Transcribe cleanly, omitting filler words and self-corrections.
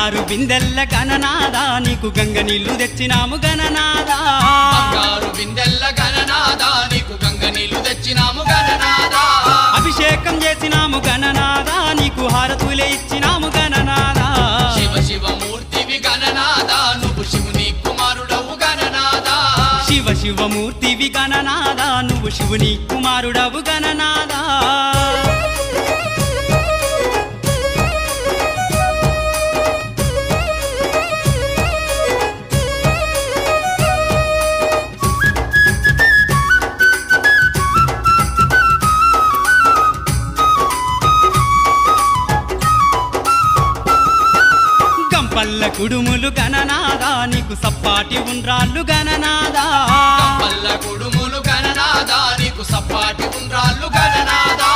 బంగారు బిందెల్ల గణనాదా నీకు గంగ నీళ్లు తెచ్చినాము గణనాదా బంగారు బిందెల్ల గణనాదా నీకు గంగ నీళ్లు తెచ్చినాము గణనాదా అభిషేకం చేసినాము గణనాదా నీకు హారతులే ఇచ్చినాము గణనాదా శివ శివ మూర్తివి గణనాదా నువ్వు శివుని కుమారుడవు గణనాదా శివ శివమూర్తివి గణనాదా నువ్వు శివుని కుమారుడవు గణనాదా పల్ల కుడుములు గణనాదా నీకు సప్పాటి ఉండ్రాళ్ళు గణనాదా పల్ల కుడుములు గణనాదా నీకు సప్పాటి ఉండ్రాళ్ళు గణనాదా